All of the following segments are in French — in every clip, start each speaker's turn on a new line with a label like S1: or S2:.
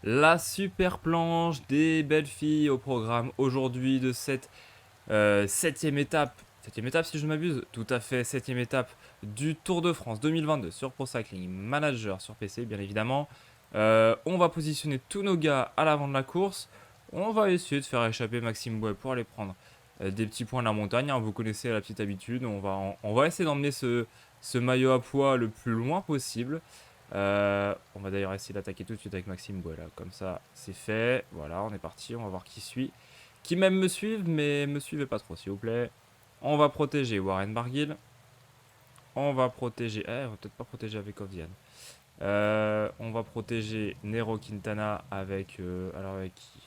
S1: La super planche des belles filles au programme aujourd'hui de cette septième étape. Septième étape si je ne m'abuse, tout à fait, septième étape du Tour de France 2022 sur Pro Cycling Manager sur PC bien évidemment. On va positionner tous nos gars à l'avant de la course. On va essayer de faire échapper Maxime Bouet pour aller prendre des petits points de la montagne, hein. Vous connaissez la petite habitude, on va essayer d'emmener ce maillot à poids le plus loin possible. On va d'ailleurs essayer d'attaquer tout de suite avec Maxime Bouet là, comme ça c'est fait. Voilà, on est parti, on va voir qui suit. Qui même me suivent, mais me suivez pas trop s'il vous plaît. On va protéger Warren Barguil. On va protéger... on va peut-être pas protéger avec Ovdian. On va protéger Nero Quintana avec... alors avec qui?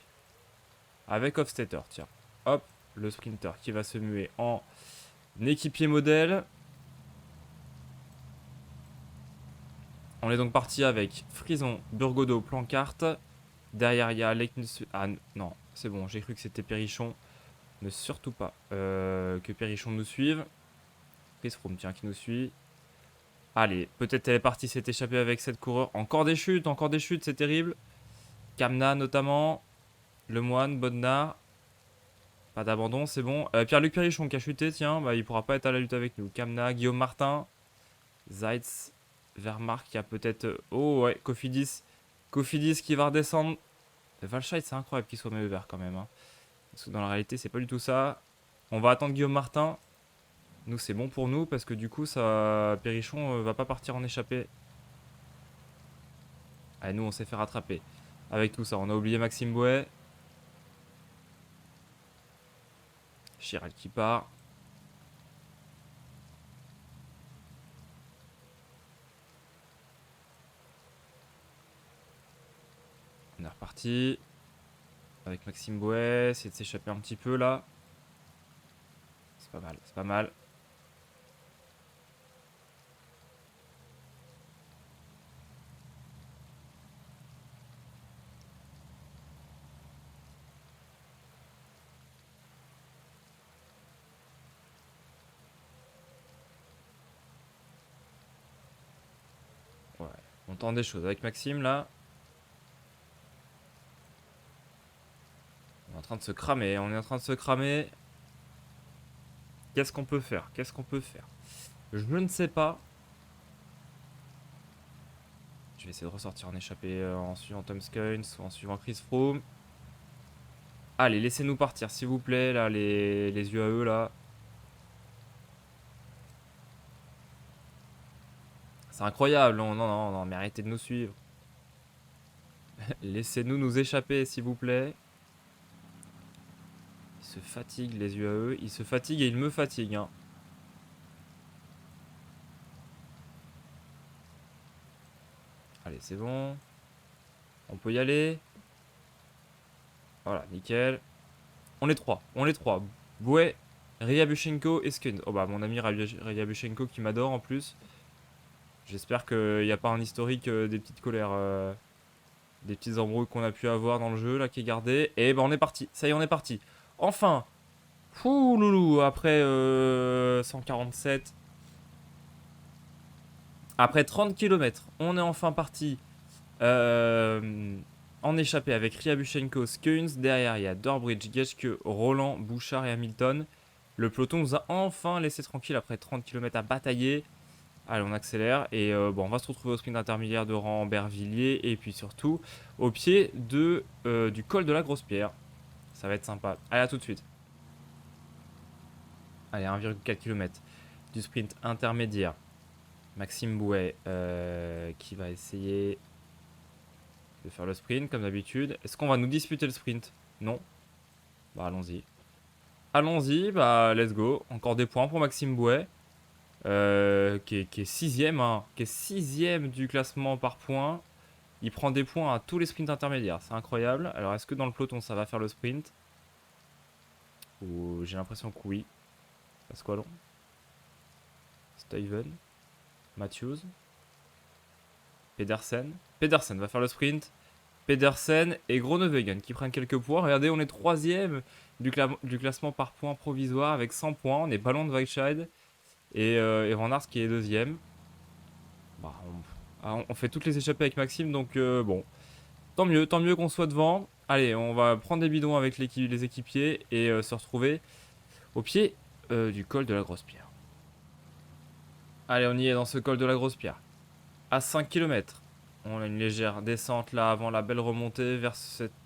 S1: Avec Hofstetter, tiens. Hop, le sprinter qui va se muer en équipier modèle. On est donc parti avec Frison, Burgodo, Plancarte. Derrière, il y a Leknus... Ah non, c'est bon, j'ai cru que c'était Perrichon. Ne surtout pas que Perrichon nous suive. Chris Froome, tiens, qui nous suit. Allez, peut-être elle est partie s'est échappée avec cette coureur. Encore des chutes, c'est terrible. Kamna notamment. Lemoine, Bodnar. Pas d'abandon, c'est bon. Pierre-Luc Perrichon qui a chuté, tiens, bah, il pourra pas être à la lutte avec nous. Kamna, Guillaume Martin. Zeitz, Vermark qui a peut-être... Oh ouais, Cofidis. Cofidis qui va redescendre. Valscheid, c'est incroyable qu'il soit maillot vert quand même, hein. Parce que dans la réalité, c'est pas du tout ça. On va attendre Guillaume Martin. Nous, c'est bon pour nous parce que du coup, ça, Perrichon va pas partir en échappée. Allez, nous, on s'est fait rattraper. Avec tout ça, on a oublié Maxime Bouet. Chiral qui part. On est reparti. Avec Maxime Bouet. Essayer de s'échapper un petit peu là. C'est pas mal, c'est pas mal. Ouais, on tente des choses avec Maxime là. On est en train de se cramer, on est en train de se cramer. Qu'est-ce qu'on peut faire? Qu'est-ce qu'on peut faire? Je ne sais pas. Je vais essayer de ressortir en échappée en suivant Tom Skynes ou en suivant Chris Froome. Allez, laissez-nous partir s'il vous plaît, là, les yeux à eux là. C'est incroyable, non, non, non, non, mais arrêtez de nous suivre. Laissez-nous nous échapper s'il vous plaît. Ils se fatiguent les yeux à eux, ils se fatiguent et ils me fatiguent, hein. Allez, c'est bon. On peut y aller. Voilà, nickel. On est trois, on est trois. Bouet, Ryabushenko et Skun. Oh bah mon ami Ryabushenko qui m'adore en plus. J'espère qu'il n'y a pas un historique des petites colères, des petites embrouilles qu'on a pu avoir dans le jeu là qui est gardé. Et bah on est parti, ça y est on est parti. Enfin. Fou loulou, après 147. Après 30 km, on est enfin parti en échappée avec Ryabushenko, Skeuns. Derrière, il y a Dorbridge, Geschke, Roland, Bouchard et Hamilton. Le peloton nous a enfin laissé tranquille après 30 km à batailler. Allez, on accélère et bon, on va se retrouver au sprint intermédiaire de Rambervilliers et puis surtout au pied du col de la Grosse Pierre. Ça va être sympa. Allez, à tout de suite. Allez, 1,4 km du sprint intermédiaire. Maxime Bouet qui va essayer de faire le sprint comme d'habitude. Est-ce qu'on va nous disputer le sprint? Non. Bah allons-y. Allons-y, bah let's go. Encore des points pour Maxime Bouet. Qui est sixième, hein, qui est sixième du classement par points. Il prend des points à tous les sprints intermédiaires, c'est incroyable. Alors est-ce que dans le peloton ça va faire le sprint? Ou j'ai l'impression que oui. Pasqualon, Steven, Matthews, Pedersen. Pedersen va faire le sprint. Pedersen et Groenewegen qui prennent quelques points. Regardez, on est troisième du classement par points provisoire avec 100 points. On est pas loin de Weitscheid et Van Aert qui est deuxième. Bah, on fait toutes les échappées avec Maxime, donc bon. Tant mieux qu'on soit devant. Allez, on va prendre des bidons avec les équipiers et se retrouver au pied du col de la Grosse Pierre. Allez, on y est dans ce col de la Grosse Pierre. À 5 km. On a une légère descente là avant la belle remontée vers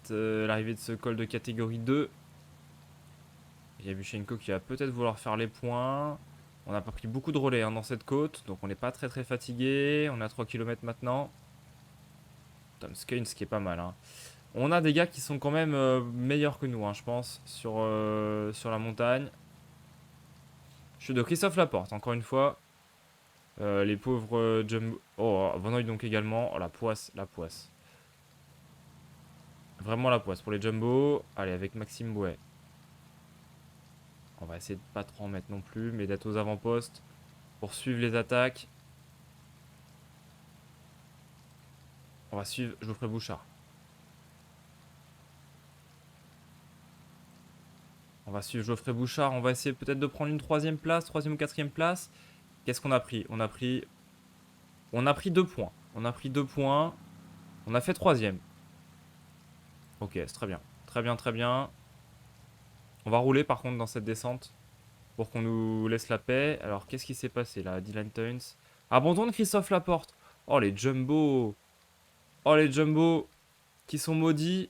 S1: l'arrivée de ce col de catégorie 2. Il y a Buchenko qui va peut-être vouloir faire les points. On n'a pas pris beaucoup de relais dans cette côte, donc on n'est pas très fatigué. On est à 3 km maintenant. Tom Skynes qui est pas mal. Hein. On a des gars qui sont quand même meilleurs que nous, je pense, sur la montagne. Je suis de Christophe Laporte, encore une fois. Les pauvres Jumbo. Oh, Van Hoy donc également. Oh, la poisse, la poisse. Vraiment la poisse pour les Jumbo. Allez, avec Maxime Bouet. On va essayer de pas trop en mettre non plus, mais d'être aux avant-postes pour suivre les attaques. On va suivre Geoffrey Bouchard. On va suivre Geoffrey Bouchard. On va essayer peut-être de prendre une troisième ou quatrième place. Qu'est-ce qu'on a pris? On a pris 2 points. On a pris 2 points. On a fait troisième. Ok, c'est très bien. Très bien, très bien. On va rouler par contre dans cette descente pour qu'on nous laisse la paix. Alors, qu'est-ce qui s'est passé là? Dylan Teuns. Abandon de Christophe Laporte. Oh, les Jumbo. Oh, les Jumbo qui sont maudits.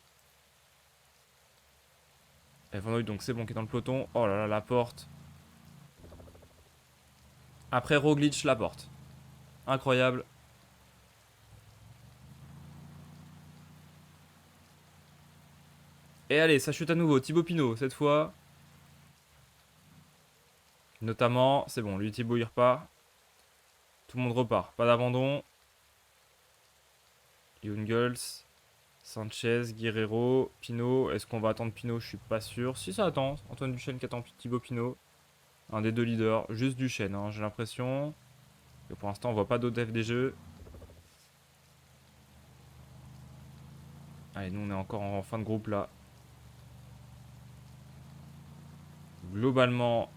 S1: Et Van Hoy, donc c'est bon, qui est dans le peloton. Oh là là, Laporte. Après Roglic, Laporte. Incroyable. Et allez, ça chute à nouveau. Thibaut Pinot, cette fois. Notamment, c'est bon, lui Thibaut il repart. Tout le monde repart. Pas d'abandon. Jungels, Sanchez, Guerrero, Pinot. Est-ce qu'on va attendre Pinot? Je suis pas sûr. Si ça attend. Antoine Duchesne qui attend Thibaut Pinot. Un des deux leaders. Juste Duchesne, j'ai l'impression. Et pour l'instant, on voit pas d'autres FDG. Allez, nous on est encore en fin de groupe là. Globalement,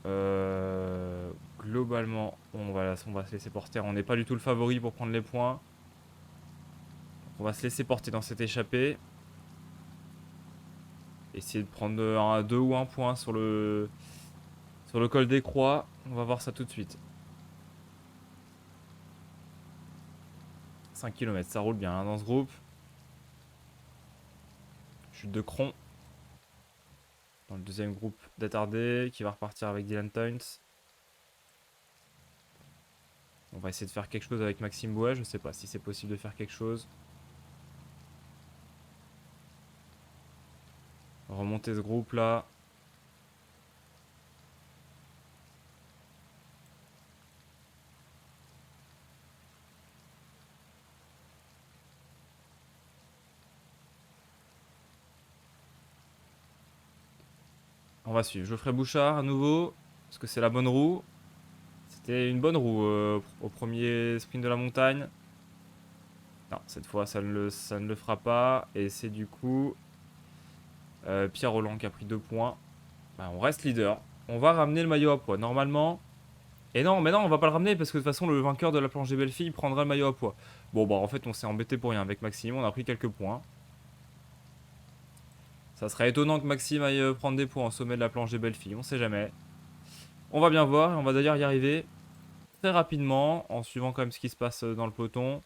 S1: on va se laisser porter. On n'est pas du tout le favori pour prendre les points. On va se laisser porter dans cette échappée. Essayer de prendre un 2 ou 1 point sur le col des Croix. On va voir ça tout de suite. 5 km, ça roule bien dans ce groupe. Chute de Cron. Dans le deuxième groupe d'attardés qui va repartir avec Dylan Teuns. On va essayer de faire quelque chose avec Maxime Bouet. Je sais pas si c'est possible de faire quelque chose. Remonter ce groupe là. On va suivre Geoffrey Bouchard à nouveau. Parce que c'est la bonne roue. C'était une bonne roue au premier sprint de la montagne. Non, cette fois ça ne le fera pas. Et c'est du coup Pierre Rolland qui a pris 2 points. Bah, on reste leader. On va ramener le maillot à poids. Normalement. Et non, mais non, on va pas le ramener parce que de toute façon, le vainqueur de la planche des belles filles prendra le maillot à poids. Bon, bah en fait, on s'est embêté pour rien avec Maxime. On a pris quelques points. Ça serait étonnant que Maxime aille prendre des points au sommet de la planche des belles filles. On sait jamais. On va bien voir et on va d'ailleurs y arriver très rapidement en suivant quand même ce qui se passe dans le peloton.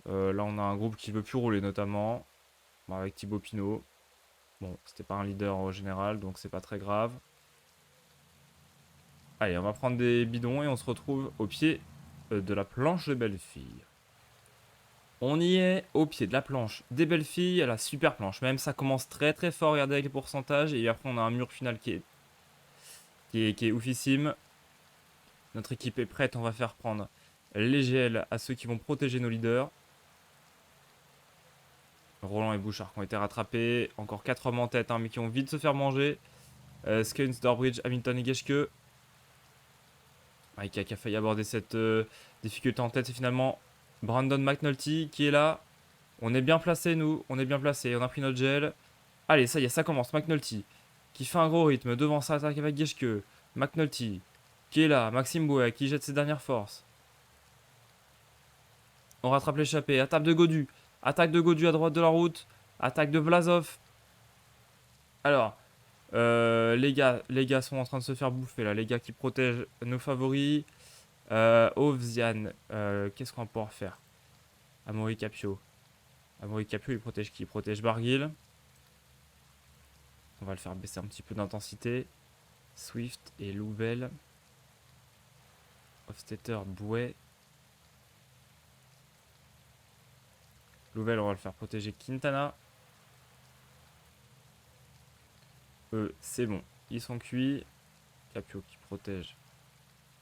S1: Là, on a un groupe qui veut plus rouler notamment. Bon, avec Thibaut Pinot. Bon, c'était pas un leader au général, donc c'est pas très grave. Allez, on va prendre des bidons et on se retrouve au pied de la planche des belles filles. On y est au pied de la planche des belles filles, à la super planche. Même ça commence très fort, regardez avec les pourcentages. Et après on a un mur final qui est oufissime. Notre équipe est prête, on va faire prendre les GL à ceux qui vont protéger nos leaders. Roland et Bouchard qui ont été rattrapés. Encore 4 hommes en tête, mais qui ont vite se faire manger. Skynes, Dorbridge, Hamilton et Geschke. Qui a failli aborder cette difficulté en tête. C'est finalement Brandon McNulty qui est là. On est bien placé, nous. On est bien placé. On a pris notre gel. Allez, ça y est, ça commence. McNulty qui fait un gros rythme devant sa attaque avec Geschke. McNulty qui est là. Maxime Bouet qui jette ses dernières forces. On rattrape l'échappée. À table de Godu. Attaque de Godu à droite de la route. Attaque de Vlasov. Alors, les gars sont en train de se faire bouffer là. Les gars qui protègent nos favoris. Ovzian. Qu'est-ce qu'on va pouvoir faire? Amaury Capio. Amaury Capio, il protège qui? Il protège Barguil. On va le faire baisser un petit peu d'intensité. Swift et Louvel. Hofstetter, Bouet. Louvel, on va le faire protéger Quintana. Eux, c'est bon. Ils sont cuits. Capio qui protège.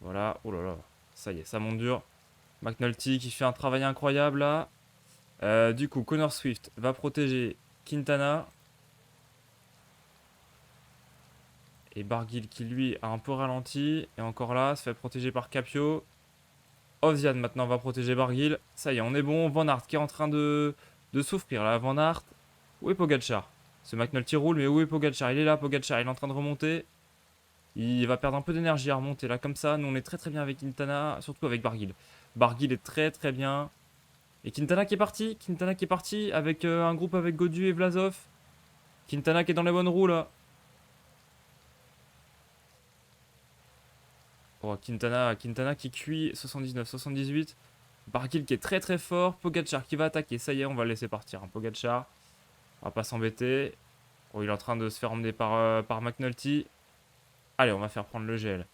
S1: Voilà. Oh là là. Ça y est, ça monte dur. McNulty qui fait un travail incroyable là. Du coup, Connor Swift va protéger Quintana. Et Barguil qui lui a un peu ralenti. Et encore là, se fait protéger par Capio. Ovzian maintenant va protéger Barguil. Ça y est, on est bon. Van Aert qui est en train de souffrir là. Van Aert. Où est Pogacar? Ce McNulty roule, mais où est Pogacar? Il est là, Pogacar. Il est en train de remonter. Il va perdre un peu d'énergie à remonter là comme ça. Nous on est très très bien avec Quintana, surtout avec Barguil. Barguil est très très bien. Et Quintana qui est parti. Quintana qui est parti avec un groupe avec Godu et Vlasov. Quintana qui est dans les bonnes roues là. Oh, Quintana qui cuit 79, 78. Barguil qui est très très fort. Pogacar qui va attaquer. Ça y est, on va le laisser partir. Hein. Pogacar, on va pas s'embêter. Oh, il est en train de se faire emmener par McNulty. Allez, on va faire prendre le gel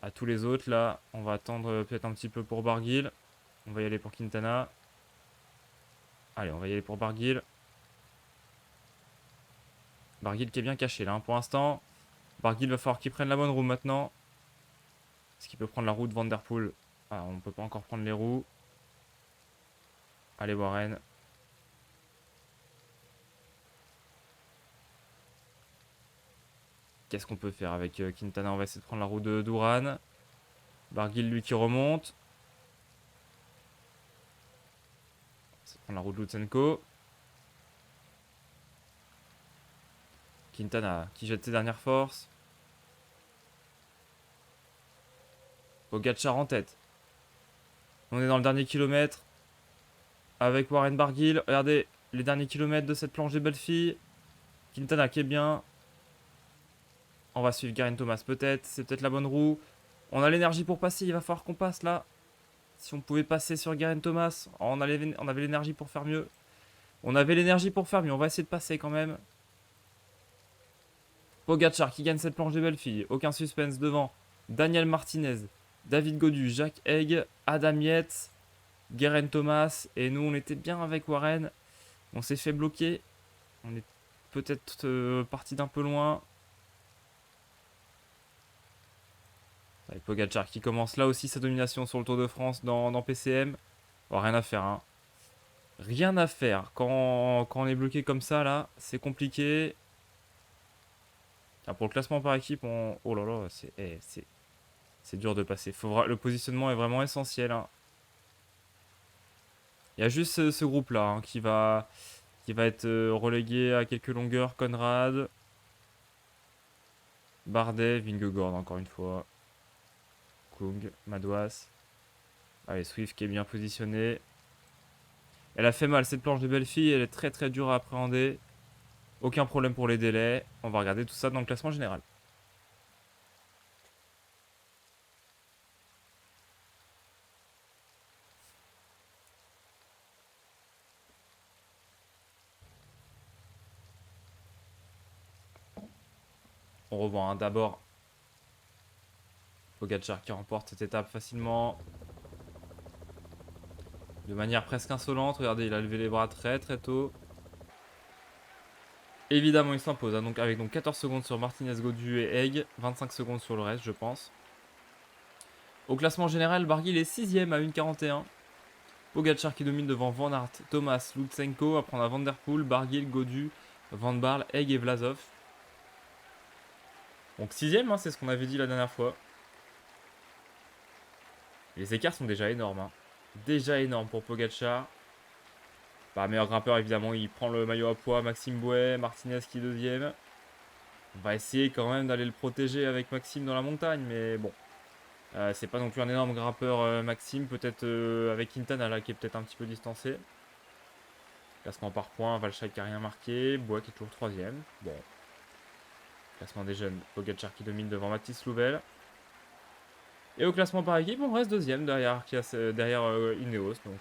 S1: à tous les autres là. On va attendre peut-être un petit peu pour Barguil. On va y aller pour Quintana. Allez, on va y aller pour Barguil. Barguil qui est bien caché là hein, pour l'instant. Barguil va falloir qu'il prenne la bonne roue maintenant. Est-ce qu'il peut prendre la roue de Van Der Poel? Ah, on ne peut pas encore prendre les roues. Allez, Warren. Qu'est-ce qu'on peut faire avec Quintana? On va essayer de prendre la roue de Duran. Barguil, lui, qui remonte. On va essayer de prendre la roue de Lutsenko. Quintana qui jette ses dernières forces. Pogacar en tête. On est dans le dernier kilomètre. Avec Warren Barguil. Regardez les derniers kilomètres de cette planche des belles filles. Quintana qui est bien. On va suivre Geraint Thomas peut-être. C'est peut-être la bonne roue. On a l'énergie pour passer. Il va falloir qu'on passe là. Si on pouvait passer sur Geraint Thomas. On avait l'énergie pour faire mieux. On avait l'énergie pour faire mieux. On va essayer de passer quand même. Pogacar qui gagne cette planche des belles filles. Aucun suspense devant. Daniel Martinez. David Godu. Jacques Haig. Adam Yates. Geraint Thomas. Et nous, on était bien avec Warren. On s'est fait bloquer. On est peut-être parti d'un peu loin. Avec Pogacar qui commence là aussi sa domination sur le Tour de France dans PCM. Bon, rien à faire. Hein. Rien à faire. Quand on est bloqué comme ça, là, c'est compliqué. Ah, pour le classement par équipe, oh là là, c'est dur de passer. Le positionnement est vraiment essentiel. Hein. Il y a juste ce groupe-là hein, qui va être relégué à quelques longueurs. Conrad, Bardet, Vingegaard encore une fois. Kung, Madouas. Allez, Swift qui est bien positionné. Elle a fait mal cette planche de belle fille, elle est très très dure à appréhender. Aucun problème pour les délais. On va regarder tout ça dans le classement général. On revoit hein, d'abord Pogacar qui remporte cette étape facilement. De manière presque insolente. Regardez, il a levé les bras très très tôt. Évidemment, il s'impose. Hein, avec 14 secondes sur Martinez, Godu et Haig. 25 secondes sur le reste, je pense. Au classement général, Barguil est 6ème à 1,41. Pogacar qui domine devant Van Aert, Thomas, Lutsenko. Après, on a Van Der Poel, Barguil, Godu, Van Barle, Haig et Vlasov. Donc 6ème, hein, c'est ce qu'on avait dit la dernière fois. Les écarts sont déjà énormes. Hein. Déjà énormes pour Pogacar. Bah, meilleur grimpeur, évidemment, il prend le maillot à poids. Maxime Bouet, Martinez qui est 2ème. On va essayer quand même d'aller le protéger avec Maxime dans la montagne, mais bon. C'est pas non plus un énorme grimpeur Maxime, peut-être avec Quintana là qui est peut-être un petit peu distancé. Classement par points, Valchak qui a rien marqué, Bois qui est toujours 3ème. Bon. Classement des jeunes, Pogacar qui domine devant Mathis Louvel. Et au classement par équipe, on reste 2ème derrière, Ineos, donc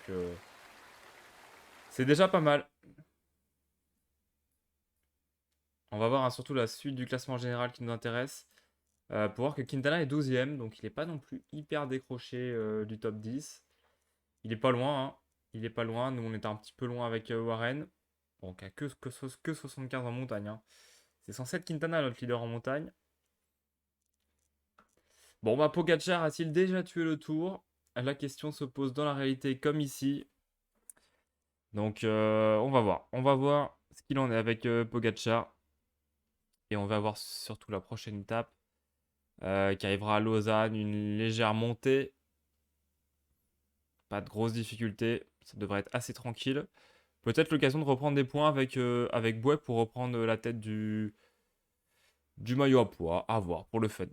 S1: c'est déjà pas mal. On va voir surtout la suite du classement général qui nous intéresse. Pour voir que Quintana est 12ème, donc il n'est pas non plus hyper décroché du top 10. Il est pas loin, hein. Il est pas loin. Nous, on était un petit peu loin avec Warren. Bon, qui a que 75 en montagne, hein. C'est censé être Quintana, notre leader en montagne. Bon, bah, Pogacar a-t-il déjà tué le tour? La question se pose dans la réalité comme ici. Donc, on va voir. On va voir ce qu'il en est avec Pogacar. Et on va voir surtout la prochaine étape qui arrivera à Lausanne. Une légère montée. Pas de grosses difficultés. Ça devrait être assez tranquille. Peut-être l'occasion de reprendre des points avec Bouet pour reprendre la tête du maillot à poids. À voir pour le fun.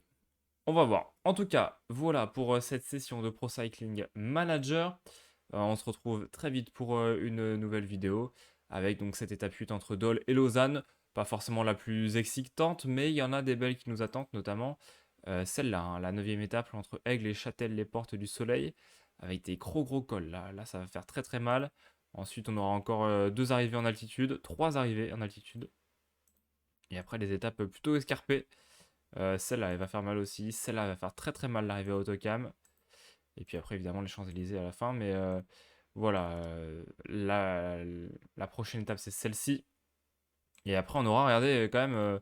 S1: On va voir. En tout cas, voilà pour cette session de Pro Cycling Manager. On se retrouve très vite pour une nouvelle vidéo avec donc cette étape 8 entre Dole et Lausanne. Pas forcément la plus excitante, mais il y en a des belles qui nous attendent, notamment celle-là, hein, la 9ème étape entre Aigle et Châtel, les portes du soleil, avec des gros cols. Là, ça va faire très mal. Ensuite, on aura encore 2 arrivées en altitude, 3 arrivées en altitude. Et après, des étapes plutôt escarpées. Celle-là, elle va faire mal aussi. Celle-là, elle va faire très mal l'arrivée à Autocam. Et puis après, évidemment, les Champs-Élysées à la fin. Mais voilà, la prochaine étape, c'est celle-ci. Et après, on aura, regardé quand même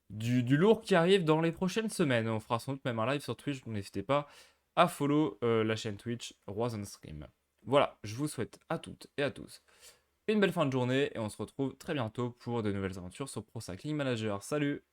S1: du lourd qui arrive dans les prochaines semaines. On fera sans doute même un live sur Twitch. Donc n'hésitez pas à follow la chaîne Twitch Roison Stream. Voilà, je vous souhaite à toutes et à tous une belle fin de journée. Et on se retrouve très bientôt pour de nouvelles aventures sur Pro Cycling Manager. Salut!